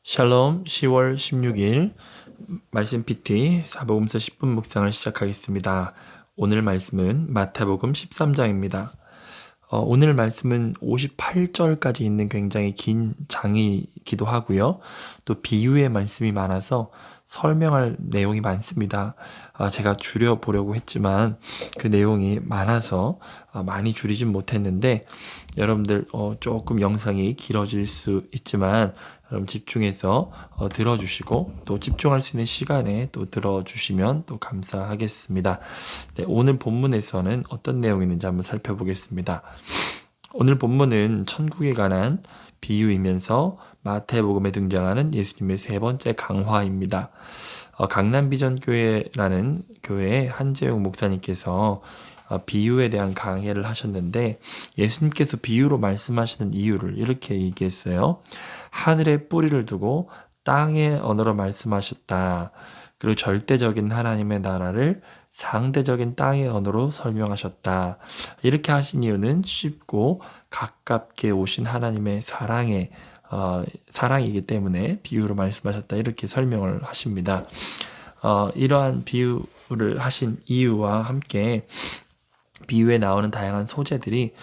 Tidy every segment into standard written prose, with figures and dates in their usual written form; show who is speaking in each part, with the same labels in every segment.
Speaker 1: 샬롬 10월 16일 말씀 PT 사복음서 10분 묵상을 시작하겠습니다. 오늘 말씀은 마태복음 13장입니다. 오늘 말씀은 58절까지 있는 굉장히 긴 장이기도 하고요. 또 비유의 말씀이 많아서 설명할 내용이 많습니다. 제가 줄여보려고 했지만 그 내용이 많아서 많이 줄이진 못했는데 여러분들 조금 영상이 길어질 수 있지만 여러분 집중해서 들어주시고 또 집중할 수 있는 시간에 또 들어주시면 또 감사하겠습니다. 네, 오늘 본문에서는 어떤 내용이 있는지 한번 살펴보겠습니다. 오늘 본문은 천국에 관한 비유이면서 마태복음에 등장하는 예수님의 세 번째 강화입니다. 강남비전교회라는 교회의 한재용 목사님께서 비유에 대한 강해를 하셨는데 예수님께서 비유로 말씀하시는 이유를 이렇게 얘기했어요. 하늘에 뿌리를 두고 땅의 언어로 말씀하셨다. 그리고 절대적인 하나님의 나라를 상대적인 땅의 언어로 설명하셨다. 이렇게 하신 이유는 쉽고 가깝게 오신 하나님의 사랑이기 때문에 비유로 말씀하셨다. 이렇게 설명을 하십니다. 이러한 비유를 하신 이유와 함께 비유에 나오는 다양한 소재들이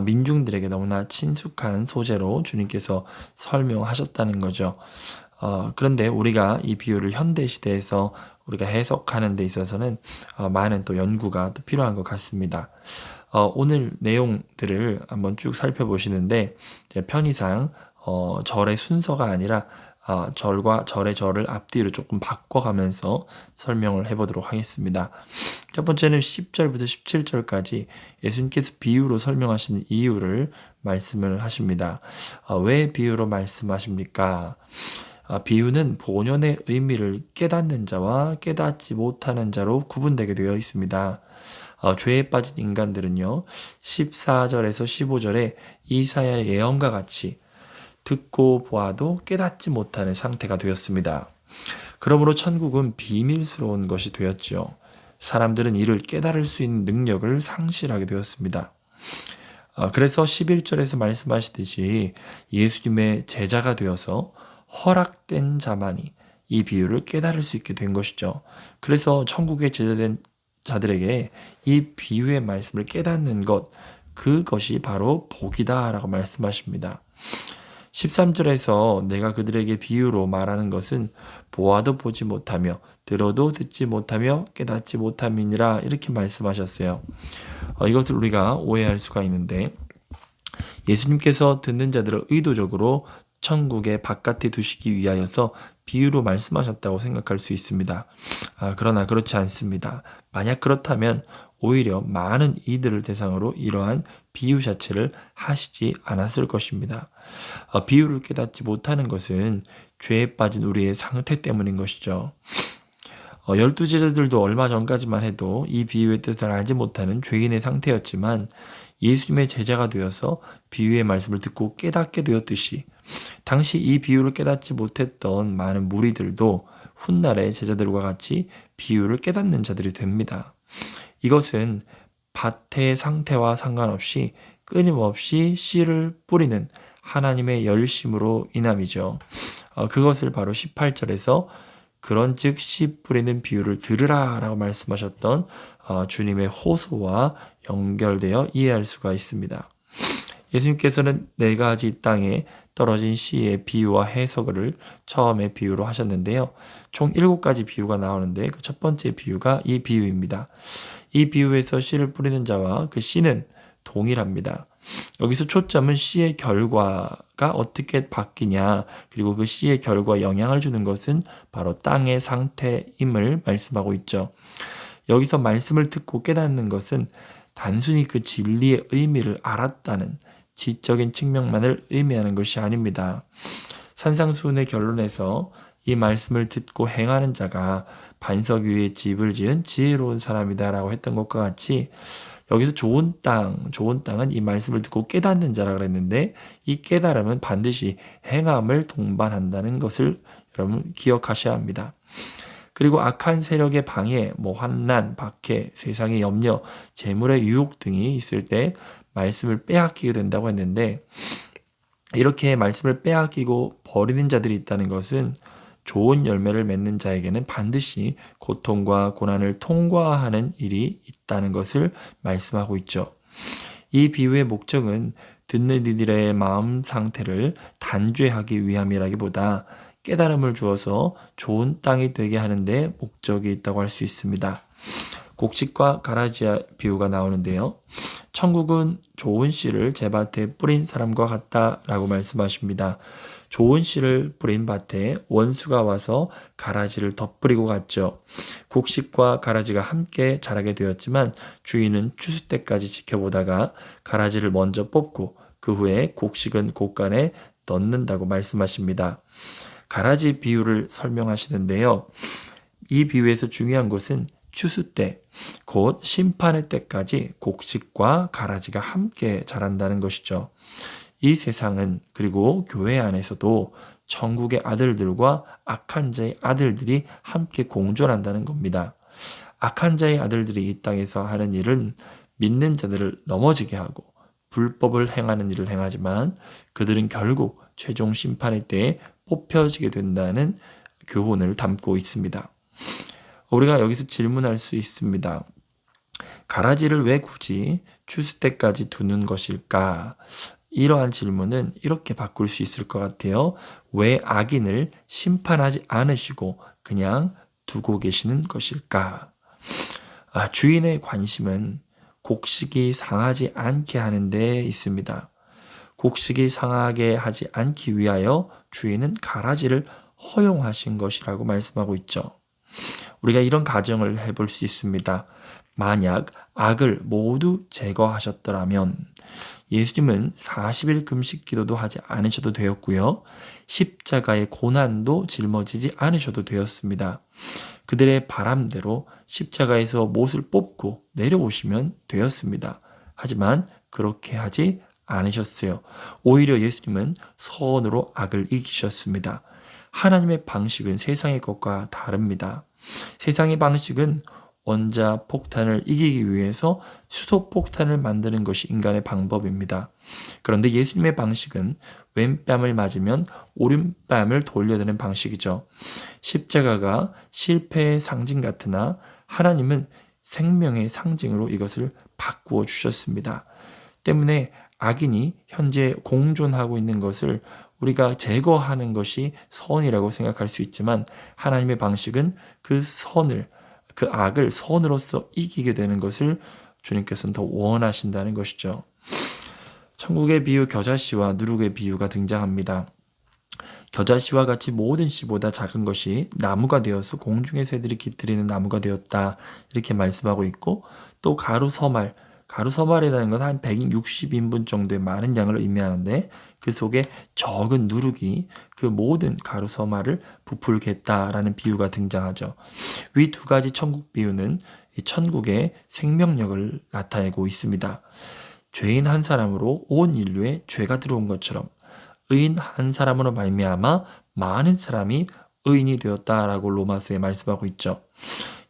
Speaker 1: 민중들에게 너무나 친숙한 소재로 주님께서 설명하셨다는 거죠. 그런데 우리가 이 비유를 현대 시대에서 우리가 해석하는 데 있어서는 많은 또 연구가 또 필요한 것 같습니다. 오늘 내용들을 한번 쭉 살펴보시는데 편의상 절의 순서가 아니라 절과 절의 절을 앞뒤로 조금 바꿔가면서 설명을 해보도록 하겠습니다. 첫 번째는 10절부터 17절까지 예수님께서 비유로 설명하시는 이유를 말씀을 하십니다. 왜 비유로 말씀하십니까? 비유는 본연의 의미를 깨닫는 자와 깨닫지 못하는 자로 구분되게 되어 있습니다. 죄에 빠진 인간들은요, 14절에서 15절에 이사야의 예언과 같이 듣고 보아도 깨닫지 못하는 상태가 되었습니다. 그러므로 천국은 비밀스러운 것이 되었죠. 사람들은 이를 깨달을 수 있는 능력을 상실하게 되었습니다. 그래서 11절에서 말씀하시듯이 예수님의 제자가 되어서 허락된 자만이 이 비유를 깨달을 수 있게 된 것이죠. 그래서 천국에 제자된 자들에게 이 비유의 말씀을 깨닫는 것, 그것이 바로 복이다라고 말씀하십니다. 13절에서 내가 그들에게 비유로 말하는 것은 보아도 보지 못하며 들어도 듣지 못하며 깨닫지 못함이니라 이렇게 말씀하셨어요. 이것을 우리가 오해할 수가 있는데 예수님께서 듣는 자들을 의도적으로 천국의 바깥에 두시기 위하여서 비유로 말씀하셨다고 생각할 수 있습니다. 그러나 그렇지 않습니다. 만약 그렇다면 오히려 많은 이들을 대상으로 이러한 비유 자체를 하시지 않았을 것입니다. 비유를 깨닫지 못하는 것은 죄에 빠진 우리의 상태 때문인 것이죠. 12제자들도 얼마 전까지만 해도 이 비유의 뜻을 알지 못하는 죄인의 상태였지만 예수님의 제자가 되어서 비유의 말씀을 듣고 깨닫게 되었듯이 당시 이 비유를 깨닫지 못했던 많은 무리들도 훗날의 제자들과 같이 비유를 깨닫는 자들이 됩니다. 이것은 밭의 상태와 상관없이 끊임없이 씨를 뿌리는 하나님의 열심으로 인함이죠. 그것을 바로 18절에서 그런즉 씨 뿌리는 비유를 들으라 라고 말씀하셨던 주님의 호소와 연결되어 이해할 수가 있습니다. 예수님께서는 네 가지 땅에 떨어진 씨의 비유와 해석을 처음에 비유로 하셨는데요. 총 7가지 비유가 나오는데 그 첫 번째 비유가 이 비유입니다. 이 비유에서 씨를 뿌리는 자와 그 씨는 동일합니다. 여기서 초점은 씨의 결과가 어떻게 바뀌냐, 그리고 그 씨의 결과에 영향을 주는 것은 바로 땅의 상태임을 말씀하고 있죠. 여기서 말씀을 듣고 깨닫는 것은 단순히 그 진리의 의미를 알았다는 지적인 측면만을 의미하는 것이 아닙니다. 산상수훈의 결론에서 이 말씀을 듣고 행하는 자가 반석 위에 집을 지은 지혜로운 사람이다라고 했던 것과 같이 여기서 좋은 땅은 이 말씀을 듣고 깨닫는 자라 그랬는데 이 깨달음은 반드시 행함을 동반한다는 것을 여러분 기억하셔야 합니다. 그리고 악한 세력의 방해, 환난, 박해, 세상의 염려, 재물의 유혹 등이 있을 때 말씀을 빼앗기게 된다고 했는데 이렇게 말씀을 빼앗기고 버리는 자들이 있다는 것은 좋은 열매를 맺는 자에게는 반드시 고통과 고난을 통과하는 일이 있다는 것을 말씀하고 있죠. 이 비유의 목적은 듣는 이들의 마음 상태를 단죄하기 위함이라기보다 깨달음을 주어서 좋은 땅이 되게 하는 데 목적이 있다고 할 수 있습니다. 곡식과 가라지아 비유가 나오는데요. 천국은 좋은 씨를 제 밭에 뿌린 사람과 같다라고 말씀하십니다. 좋은 씨를 뿌린 밭에 원수가 와서 가라지를 덧뿌리고 갔죠. 곡식과 가라지가 함께 자라게 되었지만 주인은 추수 때까지 지켜보다가 가라지를 먼저 뽑고 그 후에 곡식은 곡간에 넣는다고 말씀하십니다. 가라지 비유를 설명하시는데요. 이 비유에서 중요한 것은 추수 때, 곧 심판의 때까지 곡식과 가라지가 함께 자란다는 것이죠. 이 세상은, 그리고 교회 안에서도 천국의 아들들과 악한 자의 아들들이 함께 공존한다는 겁니다. 악한 자의 아들들이 이 땅에서 하는 일은 믿는 자들을 넘어지게 하고 불법을 행하는 일을 행하지만 그들은 결국 최종 심판의 때에 뽑혀지게 된다는 교훈을 담고 있습니다. 우리가 여기서 질문할 수 있습니다. 가라지를 왜 굳이 추수 때까지 두는 것일까? 이러한 질문은 이렇게 바꿀 수 있을 것 같아요. 왜 악인을 심판하지 않으시고 그냥 두고 계시는 것일까? 주인의 관심은 곡식이 상하지 않게 하는 데 있습니다. 곡식이 상하게 하지 않기 위하여 주인은 가라지를 허용하신 것이라고 말씀하고 있죠. 우리가 이런 가정을 해볼 수 있습니다. 만약 악을 모두 제거하셨더라면 예수님은 40일 금식 기도도 하지 않으셔도 되었고요. 십자가의 고난도 짊어지지 않으셔도 되었습니다. 그들의 바람대로 십자가에서 못을 뽑고 내려오시면 되었습니다. 하지만 그렇게 하지 않으셨어요. 오히려 예수님은 선으로 악을 이기셨습니다. 하나님의 방식은 세상의 것과 다릅니다. 세상의 방식은 원자 폭탄을 이기기 위해서 수소 폭탄을 만드는 것이 인간의 방법입니다. 그런데 예수님의 방식은 왼뺨을 맞으면 오른뺨을 돌려드는 방식이죠. 십자가가 실패의 상징 같으나 하나님은 생명의 상징으로 이것을 바꾸어 주셨습니다. 때문에 악인이 현재 공존하고 있는 것을 우리가 제거하는 것이 선이라고 생각할 수 있지만 하나님의 방식은 그 악을 선으로서 이기게 되는 것을 주님께서는 더 원하신다는 것이죠. 천국의 비유 겨자씨와 누룩의 비유가 등장합니다. 겨자씨와 같이 모든 씨보다 작은 것이 나무가 되어서 공중의 새들이 깃들이는 나무가 되었다. 이렇게 말씀하고 있고 또 가루서말이라는 건 한 160인분 정도의 많은 양을 의미하는데 그 속에 적은 누룩이 그 모든 가루서말을 부풀겠다라는 비유가 등장하죠. 위 두 가지 천국 비유는 천국의 생명력을 나타내고 있습니다. 죄인 한 사람으로 온 인류에 죄가 들어온 것처럼 의인 한 사람으로 말미암아 많은 사람이 의인이 되었다라고 로마서에 말씀하고 있죠.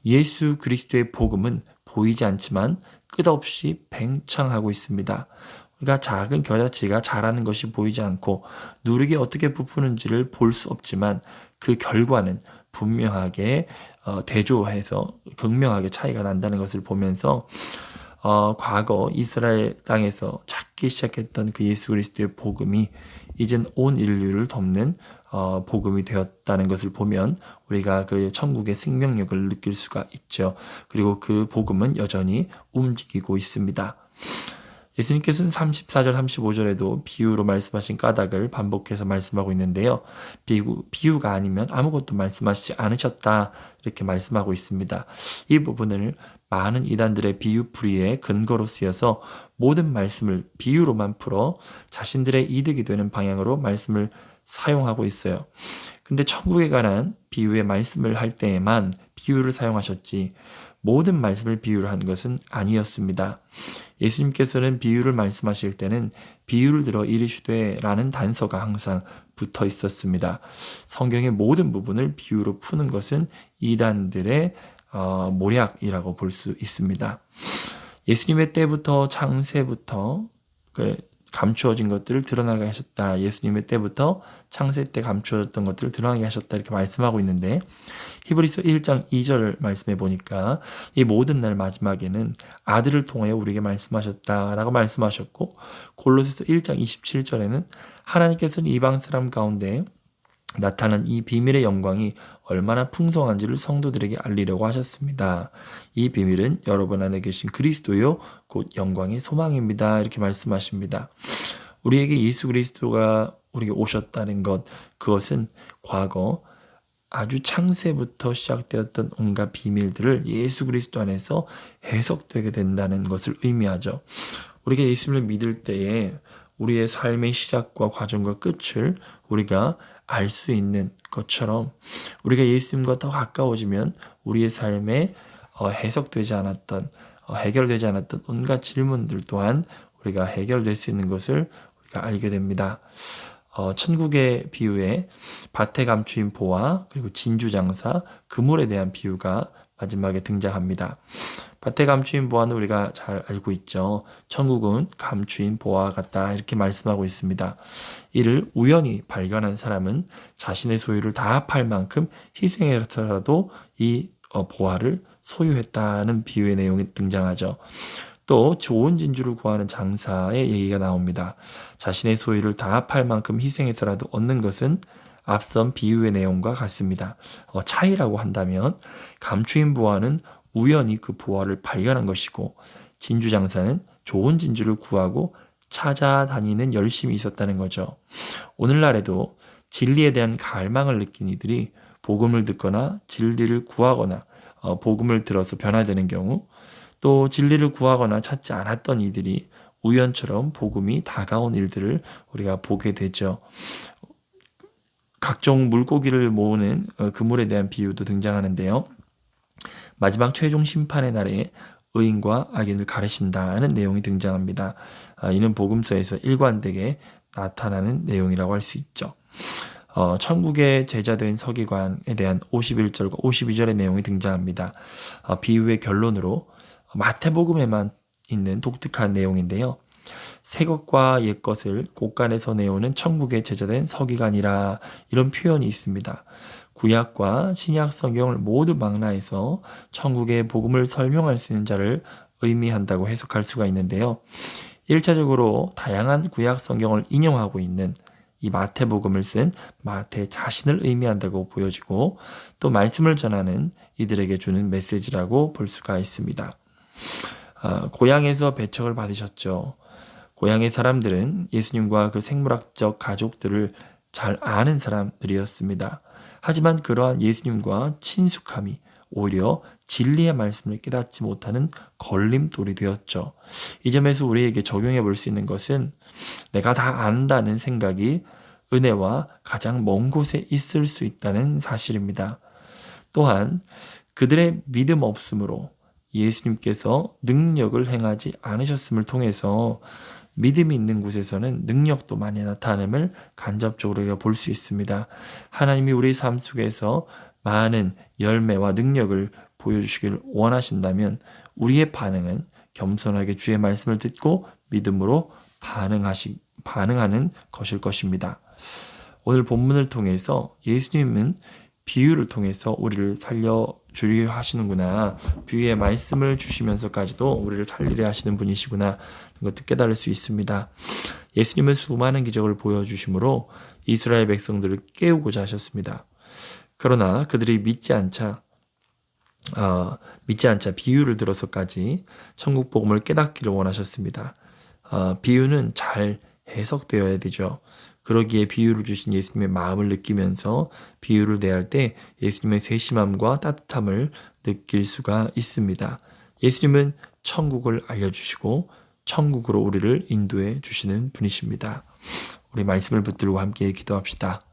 Speaker 1: 예수 그리스도의 복음은 보이지 않지만 끝없이 팽창하고 있습니다. 우리가 작은 겨자씨가 자라는 것이 보이지 않고 누룩이 어떻게 부푸는지를 볼 수 없지만 그 결과는 분명하게 대조해서 극명하게 차이가 난다는 것을 보면서 과거 이스라엘 땅에서 작기 시작했던 그 예수 그리스도의 복음이 이젠 온 인류를 덮는 복음이 되었다는 것을 보면 우리가 그 천국의 생명력을 느낄 수가 있죠. 그리고 그 복음은 여전히 움직이고 있습니다. 예수님께서는 34절 35절에도 비유로 말씀하신 까닭을 반복해서 말씀하고 있는데요. 비유가 아니면 아무것도 말씀하시지 않으셨다 이렇게 말씀하고 있습니다. 이 부분을 많은 이단들의 비유풀이의 근거로 쓰여서 모든 말씀을 비유로만 풀어 자신들의 이득이 되는 방향으로 말씀을 사용하고 있어요. 근데 천국에 관한 비유의 말씀을 할 때에만 비유를 사용하셨지 모든 말씀을 비유로 한 것은 아니었습니다. 예수님께서는 비유를 말씀하실 때는 비유를 들어 이르시되 라는 단서가 항상 붙어 있었습니다. 성경의 모든 부분을 비유로 푸는 것은 이단들의 모략이라고 볼 수 있습니다. 예수님의 때부터 창세부터 감추어진 것들을 드러나게 하셨다. 예수님의 때부터 창세 때 감추어졌던 것들을 드러나게 하셨다. 이렇게 말씀하고 있는데 히브리서 1장 2절 말씀해 보니까 이 모든 날 마지막에는 아들을 통하여 우리에게 말씀하셨다라고 말씀하셨고 골로새서 1장 27절에는 하나님께서는 이방 사람 가운데 나타난 이 비밀의 영광이 얼마나 풍성한지를 성도들에게 알리려고 하셨습니다. 이 비밀은 여러분 안에 계신 그리스도요 곧 영광의 소망입니다. 이렇게 말씀하십니다. 우리에게 예수 그리스도가 우리에게 오셨다는 것, 그것은 과거 아주 창세부터 시작되었던 온갖 비밀들을 예수 그리스도 안에서 해석되게 된다는 것을 의미하죠. 우리가 예수님을 믿을 때에 우리의 삶의 시작과 과정과 끝을 우리가 알 수 있는 것처럼 우리가 예수님과 더 가까워지면 우리의 삶에 해석되지 않았던 해결되지 않았던 온갖 질문들 또한 우리가 해결될 수 있는 것을 우리가 알게 됩니다. 천국의 비유에 밭에 감추인 보화 그리고 진주장사 그물에 대한 비유가 마지막에 등장합니다. 밭에 감추인 보화는 우리가 잘 알고 있죠. 천국은 감추인 보화와 같다 이렇게 말씀하고 있습니다. 이를 우연히 발견한 사람은 자신의 소유를 다 팔 만큼 희생해서라도 이 보화를 소유했다는 비유의 내용이 등장하죠. 또 좋은 진주를 구하는 장사의 얘기가 나옵니다. 자신의 소유를 다 팔 만큼 희생해서라도 얻는 것은 앞선 비유의 내용과 같습니다. 차이라고 한다면 감추인 보화는 우연히 그 보화를 발견한 것이고 진주장사는 좋은 진주를 구하고 찾아다니는 열심이 있었다는 거죠. 오늘날에도 진리에 대한 갈망을 느낀 이들이 복음을 듣거나 진리를 구하거나 복음을 들어서 변화되는 경우 또 진리를 구하거나 찾지 않았던 이들이 우연처럼 복음이 다가온 일들을 우리가 보게 되죠. 각종 물고기를 모으는 그물에 대한 비유도 등장하는데요. 마지막 최종 심판의 날에 의인과 악인을 가르신다는 내용이 등장합니다. 이는 복음서에서 일관되게 나타나는 내용이라고 할 수 있죠. 천국의 제자된 서기관에 대한 51절과 52절의 내용이 등장합니다. 비유의 결론으로 마태복음에만 있는 독특한 내용인데요. 새 것과 옛 것을 곳간에서 내오는 천국의 제자된 서기관이라 이런 표현이 있습니다. 구약과 신약 성경을 모두 망라해서 천국의 복음을 설명할 수 있는 자를 의미한다고 해석할 수가 있는데요. 1차적으로 다양한 구약 성경을 인용하고 있는 이 마태복음을 쓴 마태 자신을 의미한다고 보여지고 또 말씀을 전하는 이들에게 주는 메시지라고 볼 수가 있습니다. 고향에서 배척을 받으셨죠. 고향의 사람들은 예수님과 그 생물학적 가족들을 잘 아는 사람들이었습니다. 하지만 그러한 예수님과 친숙함이 오히려 진리의 말씀을 깨닫지 못하는 걸림돌이 되었죠. 이 점에서 우리에게 적용해 볼 수 있는 것은 내가 다 안다는 생각이 은혜와 가장 먼 곳에 있을 수 있다는 사실입니다. 또한 그들의 믿음 없음으로 예수님께서 능력을 행하지 않으셨음을 통해서 믿음이 있는 곳에서는 능력도 많이 나타남을 간접적으로 볼 수 있습니다. 하나님이 우리 삶 속에서 많은 열매와 능력을 보여주시기를 원하신다면 우리의 반응은 겸손하게 주의 말씀을 듣고 믿음으로 반응하는 것일 것입니다. 오늘 본문을 통해서 예수님은 비유를 통해서 우리를 살려주려 하시는구나. 비유의 말씀을 주시면서까지도 우리를 살리려 하시는 분이시구나. 이것도 깨달을 수 있습니다. 예수님은 수많은 기적을 보여주심으로 이스라엘 백성들을 깨우고자 하셨습니다. 그러나 그들이 믿지 않자 비유를 들어서까지 천국 복음을 깨닫기를 원하셨습니다. 비유는 잘 해석되어야 되죠. 그러기에 비유를 주신 예수님의 마음을 느끼면서 비유를 대할 때 예수님의 세심함과 따뜻함을 느낄 수가 있습니다. 예수님은 천국을 알려주시고 천국으로 우리를 인도해 주시는 분이십니다. 우리 말씀을 붙들고 함께 기도합시다.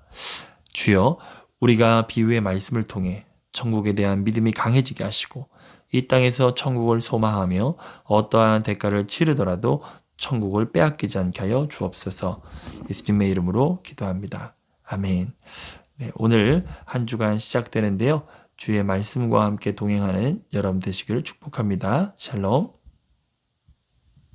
Speaker 1: 주여, 우리가 비유의 말씀을 통해 천국에 대한 믿음이 강해지게 하시고 이 땅에서 천국을 소망하며 어떠한 대가를 치르더라도 천국을 빼앗기지 않게 하여 주옵소서. 예수님의 이름으로 기도합니다. 아멘. 네, 오늘 한 주간 시작되는데요. 주의 말씀과 함께 동행하는 여러분 되시기를 축복합니다. 샬롬.